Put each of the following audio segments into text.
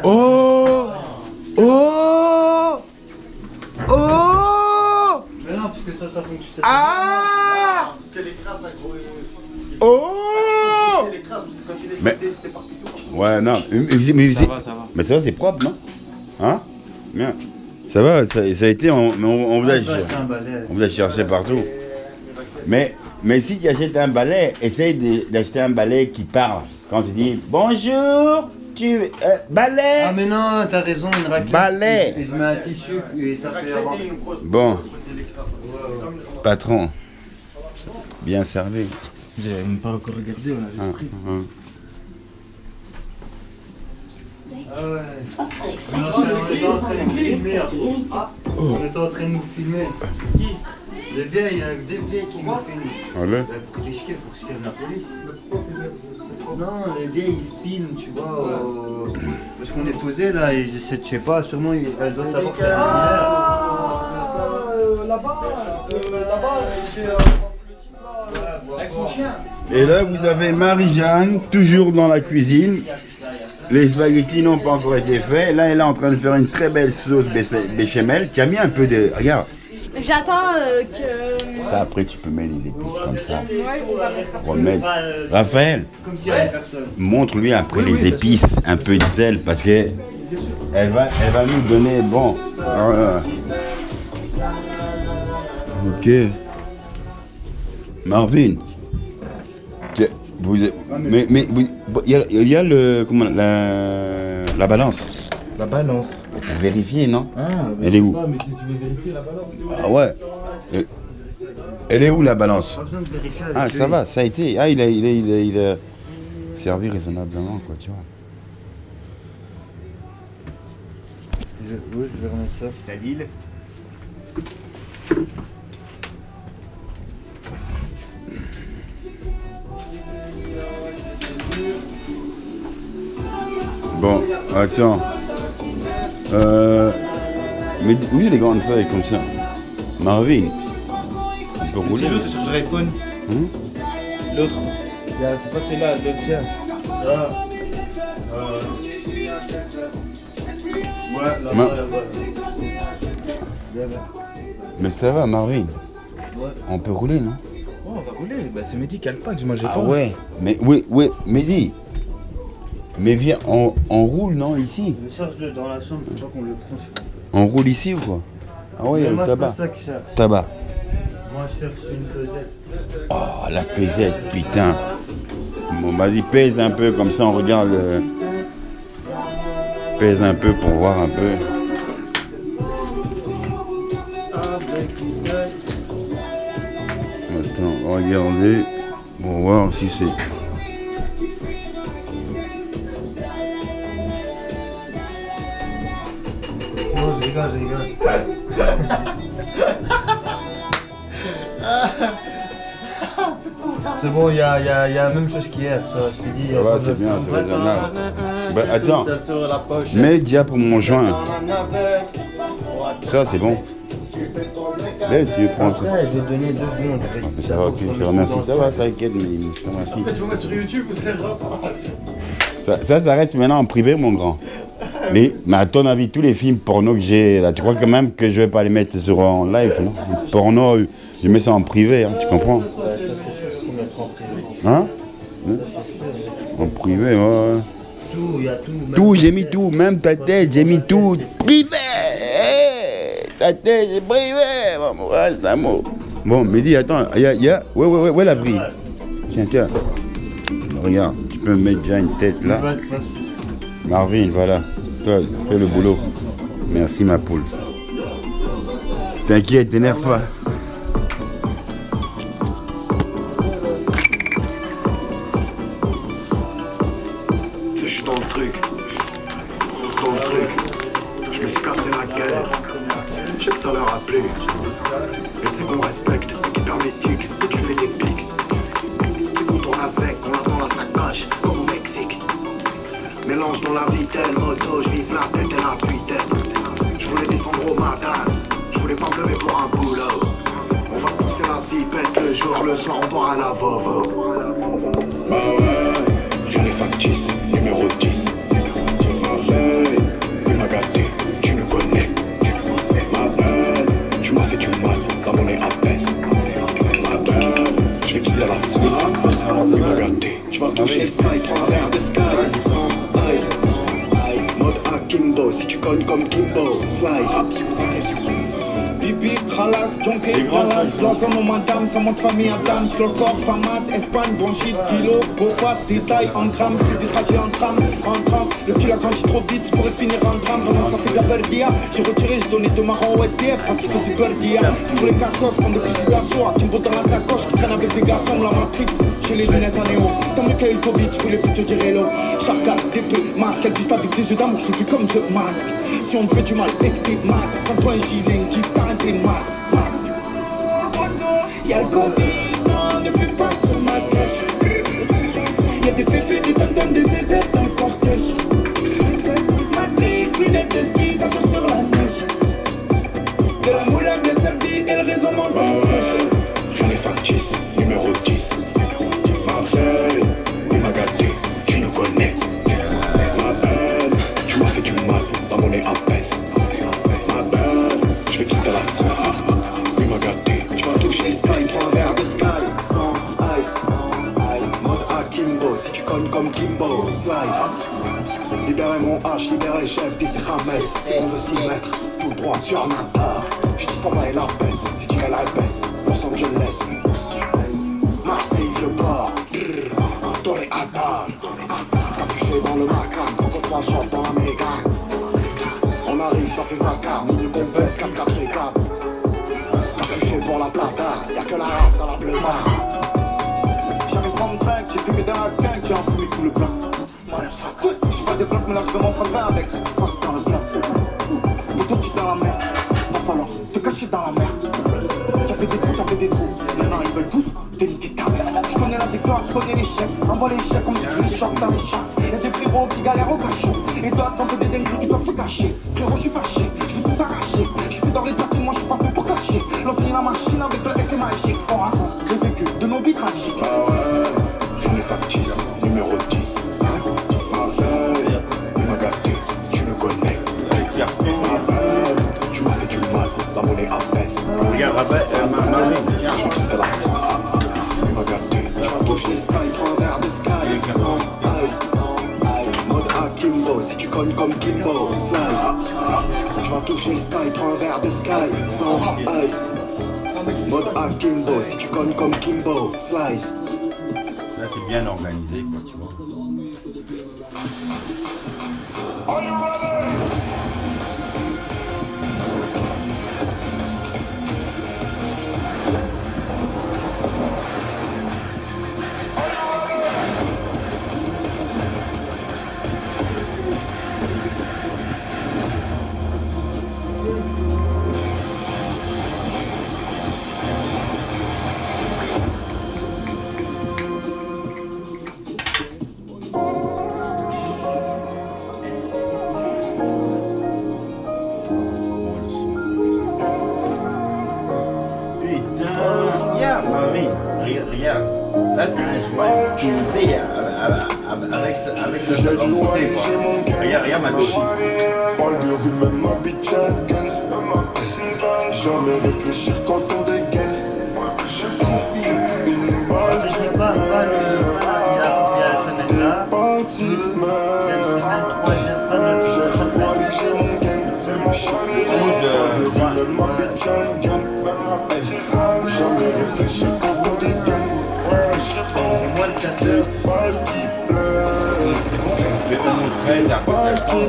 Oh! Oh! Oh! Mais non, parce que ça fonctionne. Ah! Parce qu'elle écrase, ça gros. Oh! Elle écrase, parce que quand il est Mais- pété, t'es parti tout. Ouais, non, mais ça va, c'est propre, non? Hein? Bien. Ça va, ça a été, on vous a cherché partout. Mais si tu achètes un balai, essaye d'acheter un balai qui parle. Quand tu dis bonjour, balai. Ah mais non, t'as raison, une raquette. Balai. Et je mets un tissu et ça fait avant. Bon, patron, bien servi. J'avais même pas encore regardé, on avait pris. Ah ouais. On était en train de nous filmer. On était en train de nous filmer. Les vieilles, il y a des vieilles qui nous filment. Allez. Pour chier la police. Non, les vieilles ils filment, tu vois. Parce qu'on est posé là et je sais pas, sûrement elles doivent savoir qu'elle est Là-bas, chez le type là, avec son chien. Et là, vous avez Marie-Jeanne, toujours dans la cuisine. Les spaghettis n'ont pas encore été faits. Là, elle est en train de faire une très belle sauce béchamel. Tu as mis un peu de... Regarde. J'attends que... Ça, après, tu peux mettre les épices comme ça. Ouais, on va mettre. Remettre. Raphaël, comme s'il y avait personne. montre-lui après les épices, un peu de sel, parce que elle va nous donner... Bon. Ok. Marvin. Mais il y a le... Comment... La balance. La balance. Vérifier, non? Ah, Elle est où? pas, mais tu veux vérifier la balance? Ah ouais. Elle est où la balance? Pas besoin de vérifier avec Ah, lui. ça va, ça a été. Ah, il a servi raisonnablement, quoi, tu vois. Oui, je vais remettre ça. Sadil. Bon, attends. Mais oui, les grandes feuilles comme ça. Marvin, on peut rouler. C'est l'autre, sur iPhone. L'autre. C'est pas celui-là, l'autre tien. Ouais, là-bas, Ma- là-bas. Mais ça va, Marvin. Ouais. On peut rouler, non? Oh, on va rouler. Bah, c'est Mehdi qui a le pack, moi j'ai Ah pas. ouais. Mais oui, Mehdi. Mais viens, on roule, non, ici? Je cherche dans la chambre, faut pas qu'on le prenne. On roule ici ou quoi? Ah ouais, il y a Mais le moi, c'est tabac. pas ça que je cherche. Tabac. Moi, je cherche une pesette. Oh, la pesette, putain. Bon, vas-y, pèse un peu, comme ça on regarde. Pèse un peu pour voir un peu. Attends, regardez. Pour voir si c'est... Non, je rigole. C'est bon, il y a la même chose qu'hier, tu vois, je t'ai dit. Ça va, c'est bien, c'est raisonnable. Bah, attends, mets déjà pour mon joint. Ça, c'est bon. Laisse, je vais prendre. Après, je vais te donner 2 secondes. Mais ça va, ok, je te remercie. Ça va, t'inquiète, mais je te remercie. Je vous mets sur YouTube, vous allez revoir. Ça reste maintenant en privé, mon grand. Mais à ton avis, tous les films porno que j'ai, là, tu crois quand même que je vais pas les mettre sur en live, non? Porno, je mets ça en privé, hein, tu comprends? Hein? En privé, ouais. Tout, il y a tout. même- Tout, j'ai mis tout, même ta tête, j'ai mis tout. Privé! Hey, ta tête, c'est privé! Bon, reste un mot. Bon, Mehdi, attends, il y a... Ouais, la vrille. Tiens. Regarde, tu peux me mettre déjà une tête là. Marvin, voilà. Toi, fais le boulot. Merci, ma poule. T'inquiète, t'énerve pas. Je suis dans le truc. Je me suis cassé la gueule. Je sais que ça leur a plu. Mais c'est qu'on respecte, hyper métique, et tu fais des pics. C'est qu'on tourne avec, on a dans la sacoche, comme au Mexique. Mélange dans la vitelle, moto, je vise la tête et la puitaine. Je voulais descendre au matin, je voulais pas me lever pour un boulot. On va pousser la zipette le jour, le soir on boit à la Vovo. Bah ouais, j'ai les factices, numéro 10. connes comme Kimbo, Slice. Pipi, Khalas, Jonké, Khalas, Blossom, madame, ça monte famille à dame, sur le corps, famas, Espagne, bronchite, kilo, bofa, détail, en grammes, c'est des trajets en tram, en trans, le cul a grandi trop vite, pourrait se finir en drame, pendant que ça fait de la berdia, j'ai retiré, j'ai donné 2 marrons au SDF, parce qu'il faisait berdia, pour les cassos, comme des petits garçons, qui me votent dans la sacoche, qui traînent avec des garçons, la matrix, j'ai les lunettes à néo, tant mieux qu'il y a eu Covid, je voulais plus te dire hello, chaque gars, des peu, masque, elle vise avec des yeux d'amour, je suis plus comme The Mask, si on me fait du mal, avec tes max, prends-toi un gilet, une guitare, Max. Y'a le Covid, non, ne fais pas sur ma tête. Y'a des féfés, des tam-tams, des zézés dans le cortège. Matrix, lunettes de ski, ça chauffe sur la neige. De la moulin bien servie et le réseau monte dans le flèche. Rien n'est factice, numéro 10. Marseille, oui m'a gâté, tu nous connais. Ma belle, tu m'as fait du mal, dans mon nez apaise. Ma belle, je vais quitter la France. Oui m'a gâté, tu vas toucher le sky, prends un verre de sky. Sans ice, mode Akimbo, si tu cognes comme Kimbo, slice. Libérez mon H, libérez le chef, dis c'est Rames. On veut s'y mettre, tout droit sur un matin. Je dis ça va et la baisse, si tu veux la baisse, Los Angeles. Marseille, vieux port, dans les Adam. Capuché dans le Macan, faut qu'on soit short dans la méga. On arrive, ça fait vacarme, milieu compète, 4-4 et 4. Capuché pour la plata, y'a que la race à la bleu marre. J'arrive pas me track, j'ai fumé dans la skunk, j'ai enfumé tout le plat. J'suis pas de cloque, mais là je m'en prendrai avec ce qui se passe dans le plat. Mais toi tu es dans la merde, va falloir te cacher dans la merde. T'as fait des trous, maintenant ils veulent tous te niquer ta mère. J'connais la victoire, j'connais l'échec, envoie l'échec comme si tu les chocs dans les chats. Y'a des frérots qui galèrent au cachot, et toi t'en fais des dingueries qui doivent se cacher. Frérot j'suis fâché, j'vais tout arracher, j'fais dans les platines, moi j'suis pas fait pour cacher. L'homme la machine avec le S est magique, on raconte, j'ai vécu de nos vies tragiques. Ah ouais, rien n'est factice, numéro 10. Marseille, oui m'a gâté, tu me connais. Ma belle, tu m'as fait du mal, la monnaie apaise. Regarde, Marie, Je vais quitter la France. Oui m'a gâté, tu vas toucher le sky, prends un verre de sky. Sans ice, mode Akimbo, si tu cognes comme Kimbo, slice. Tu vas toucher le sky, prends un verre de sky. Sans ice, mode Akimbo, si tu cognes comme Kimbo, slice. là c'est bien organisé, quoi, tu vois. Regarde, ça c'est un choix, tu sais, avec ça de l'autre côté, quoi. Regarde ma dossier. Parle de rue, même ma bitch elle gagne. Jamais réfléchir quand on dégaine. Une balle, Je sais pas, il a la semaine là. parti, Deuxième semaine, troisième, pas j'ai notre du foie, j'ai mon gain. Parle de rue, même ma bitch elle gagne. Jamais réfléchir quand on dégaine. C'est moi le 14. Balle qui pleure. Je vais te montrer, t'as on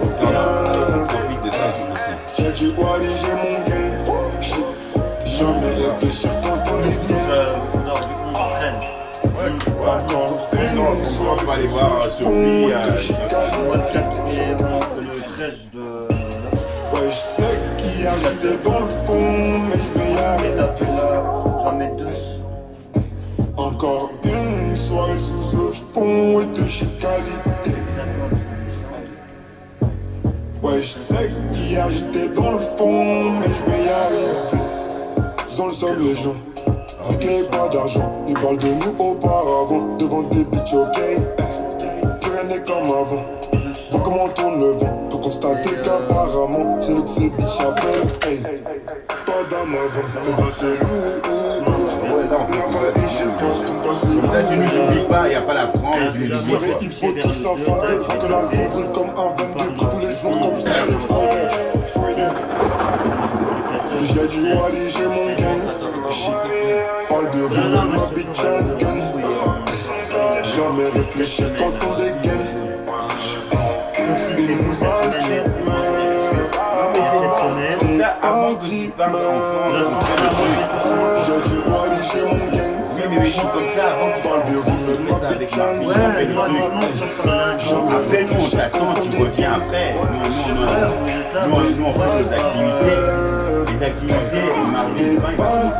profite de ça, tu J'ai du foie, j'ai mon gain. Jamais réfléchir quand on dégaine. Non, vu qu'on entraîne. Encore une on va aller voir Sophie. Moi le 4 et le 13 de... Ouais, je sais qu'il y a j'étais dans le fond, mais je vais y Il arriver. a fait là, j'en mets 2. Encore une soirée sous ce fond et de chez qualité. Ouais, je sais qu'hier j'étais dans le fond, mais je vais y arriver. Sans le seul les gens, vu qu'il n'y ait pas d'argent, ils parlent de nous auparavant, devant des bitches ok. Plus rien n'est comme avant. Donc comment on tourne le vent, pour constater qu'apparemment c'est nous que ces bitches appellent. Hey, pas d'âme avant, faut passer Comme ça, tu nous oublies pas, il n'y a pas la France, tu nous oublies il faut tous s'enfanter, que la vie brûle comme un 22, tous les jours comme ça, des fois. si t'es beau cette semaine, mais cette semaine, Ça, avant que tu parles là, je J'ai dû aller chez mon gang. mais oui, comme ça, avant que tu parles de route, je fais ça avec ma fille. ouais, toi, dimanche, moi, je parle lundi. Après, nous, on t'attend, tu reviens après. Nous, on fait nos activités. Les activités, le mardi, le vin, il va comme ça.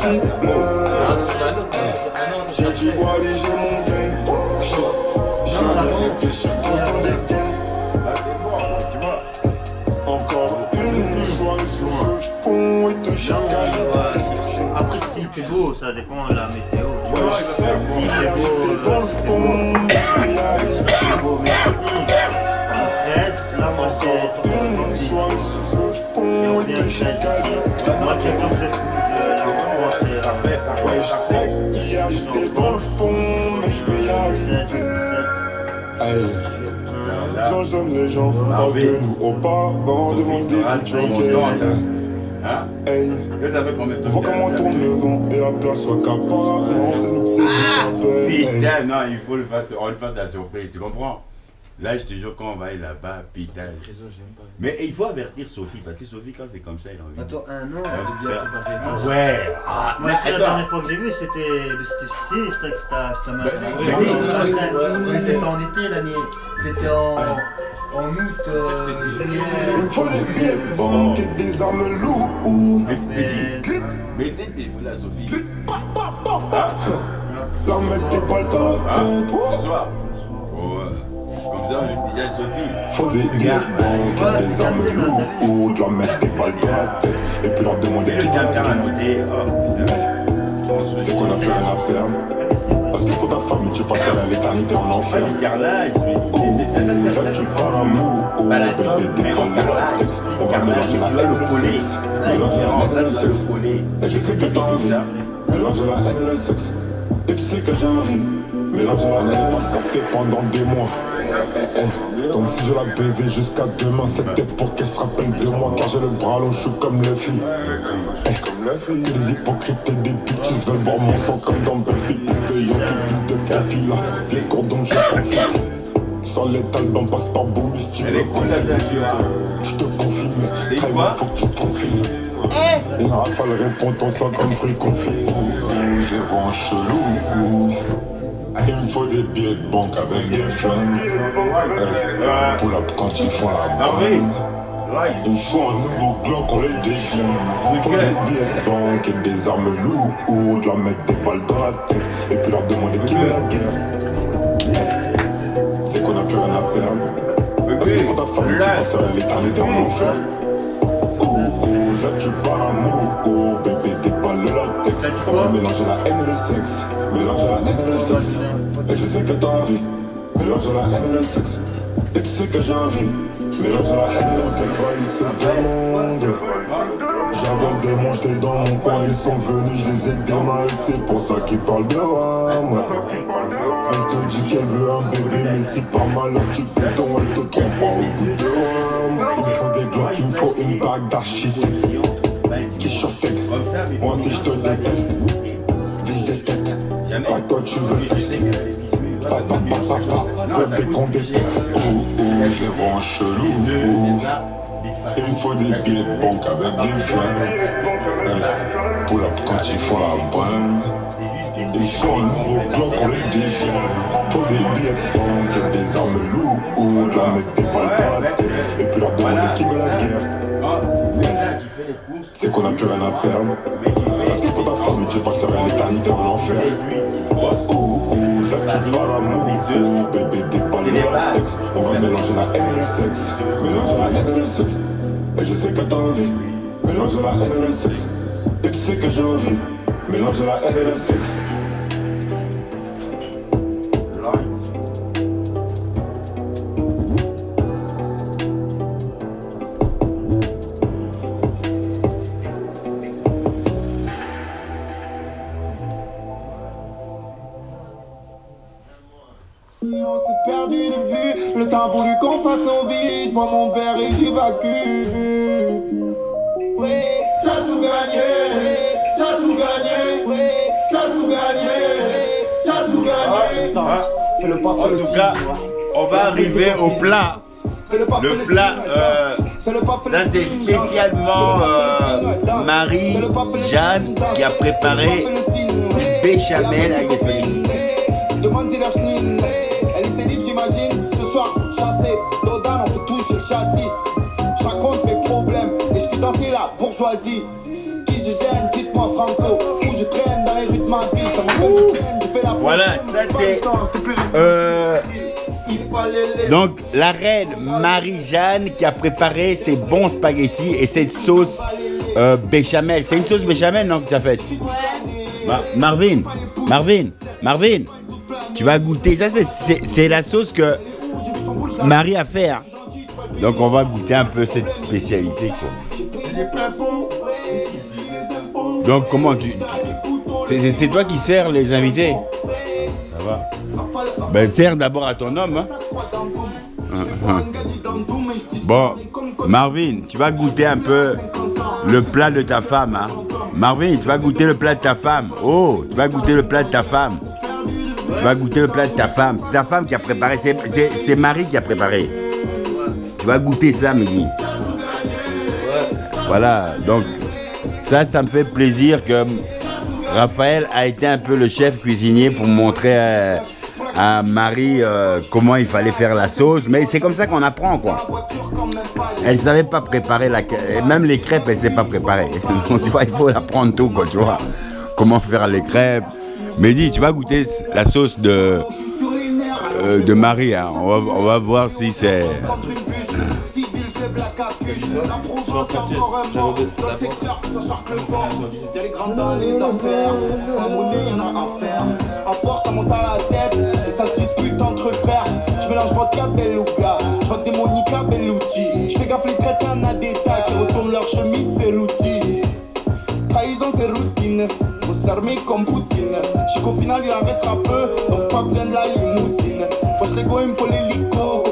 J'ai dû aller chez mon gang. J'en ai réfléchi quand on est gang. Encore une soirée sur le fond et de chaque année. Après, si c'est beau, ça dépend de la météo. Ouais, je sais, Si c'est beau, dans le fond. c'est beau, mais en 13, là, moi, c'est Une soirée sur le fond et de chaque année. moi, c'est comme ça, c'est parfait. Ouais, je sais qu'hier j'étais dans le fond, mais je vais y arriver. Hey, j'aime les gens, parle de nous auparavant, devant des bitches. Hein? Hey, Là, t'avais combien de temps? vois comment tourne le vent et aperçoit qu'apparemment c'est nous que c'est qui t'appelle. Putain, non, il faut on le fasse la surprise, tu comprends? Là, je te jure, quand on va aller là-bas, putain. Mais il faut avertir Sophie, parce que Sophie, quand c'est comme ça, elle a envie. Attends, un an. Ouais. Ah, Moi, mais la attends. dernière fois que j'ai vu, c'était ici, c'était Mais c'était en été l'année. C'était en août, juillet. Il faut des billets de banque et des armes lourdes. Mais c'est le téléphone là, Sophie. La mec t'es pas le temps. Ce soir. Comme ça, je disais à Sophie. Faut des billets de banque et des armes lourdes. La mec t'es pas le temps. Et puis leur demander qui Quelqu'un va tient à noter. c'est qu'on a plus rien à perdre. Parce que pour ta famille, tu passes à l'éternité en enfer. Le carrelage, je me disais, c'est ça. Là, tu parles amour. Pas la top, mais en carrelage. On va mélanger la haine et le sexe. Mélanger la haine et le sexe. Et je sais que t'as envie. Mélanger la haine et le sexe. Et tu sais que j'ai envie. Mélanger la haine et le sexe pendant des mois. Comme si je la baisais jusqu'à demain. C'était pour qu'elle se rappelle de moi. Car j'ai le bras long, je suis comme les filles. Que les hypocrites et des bitches veulent boire mon sang comme dans Buffy. Plus de Yankee, plus de profil là. Les cordons, je confie. Sans les talbans, passe par Bobby si tu veux je te confie, mais très bien, faut que tu te confies. Et n'a pas le répond, ton sang comme fruit confit. J'ai vent chelou. Il me faut des billets de banque avec des flingues. Pour la quand ils font la banque. Il faut un nouveau Glock, on les déchire. Pour des billets de banque et des armes lourdes. Leur mettre des balles dans la tête et puis leur demander qui veut la guerre. C'est qu'on a plus rien à perdre. Parce que pour ta famille, tu passes à l'éternité en enfer. Là tu parles amour, bébé t'es pas le latex. On va mélanger la haine et le sexe. Mélanger la haine et le sexe. Et je sais que t'as envie. Mélanger la haine et le sexe. Et tu sais que j'ai envie. Mélanger la haine et le sexe. Ouais, ils se demandent. J'avais des démons, j'étais dans mon coin. Ils sont venus, je les ai démarrés. C'est pour ça qu'ils parlent de rame. Elle te dit qu'elle veut un bébé, mais c'est pas mal. Tu putain, elle te trompe pas au bout de rame. Il me faut des glocks, il me faut une bague d'architecte. Qui shortec, moi si je te déteste. Vis des têtes, à toi tu veux tester. Rêve des cons des têtes. J'ai vent chelou. Il me faut des billets de banque avec des flingues. Pour la quand ils font la bonne. Il faut un nouveau Glock, on les déchire. Faut des billets de banque et des armes lourdes. La mettre des balles dans la tête et puis leur demander qui veut la guerre. C'est qu'on a plus rien à perdre. Parce que pour ta famille, tu passeras l'éternité en enfer. Là tu parles amour, bébé t'es pas le latex. On va mélanger la haine et le sexe. Mélanger la haine et le sexe. Et je sais que t'as envie. Mélanger la haine et le sexe. Et tu sais que j'ai envie. Mélanger la haine et le sexe. On s'est perdu de vue, le temps voulu qu'on fasse nos vies. J'bois mon verre et j'évacue. Oui, t'as tout gagné, t'as tout gagné, oui, t'as tout gagné, t'as tout gagné. Fais-le pas, fais-le. En tout cas, on va arriver au plat. Le plat, ça c'est spécialement Marie-Jeanne qui a préparé béchamel avec des spaghettis. Demande si leur chenille, elle est célib, j'imagine. Ce soir, chassé, Dodan, on peut toucher le châssis. Je raconte mes problèmes et je fais danser la bourgeoisie. Qui je gêne, dites-moi Franco. Où je traîne dans les rues de ma ville, ça m'appelle du train, je fais la Voilà, ça c'est. Donc la reine Marie-Jeanne qui a préparé ces bons spaghettis et cette sauce béchamel. C'est une sauce béchamel, non, que tu as faite? Marvin, tu vas goûter. Ça, c'est la sauce que Marie a fait. Hein. Donc, on va goûter un peu cette spécialité. Quoi. Donc, comment c'est toi qui sers les invités? Ça va. Ben, sers d'abord à ton homme. Hein. Bon, Marvin, tu vas goûter un peu le plat de ta femme. Hein. Marvin, tu vas goûter le plat de ta femme. Oh, tu vas goûter le plat de ta femme. Tu vas goûter le plat de ta femme. C'est ta femme qui a préparé. C'est Marie qui a préparé. Tu vas goûter ça, Mehdi. Voilà, donc ça me fait plaisir que Raphaël a été un peu le chef cuisinier pour montrer à Marie comment il fallait faire la sauce. Mais c'est comme ça qu'on apprend, quoi. Elle savait pas préparer même les crêpes, elle sait pas préparer. Donc, tu vois, il faut apprendre tout, quoi, tu vois. Comment faire les crêpes. Mehdi, tu vas goûter la sauce de Marie. Hein. On va voir si c'est. À force, ça monte à la tête et ça se dispute entre frères. Je mélange vodka, beluga, je vois des Monica, Bellucci. Je fais gaffe les chrétiens à des tas qui retournent leur chemise, c'est routine. Trahison, c'est routine, faut s'armer comme Poutine. Je sais qu'au final il en restera peu, donc pas besoin de la limousine. Faut se régo, il me faut l'hélico.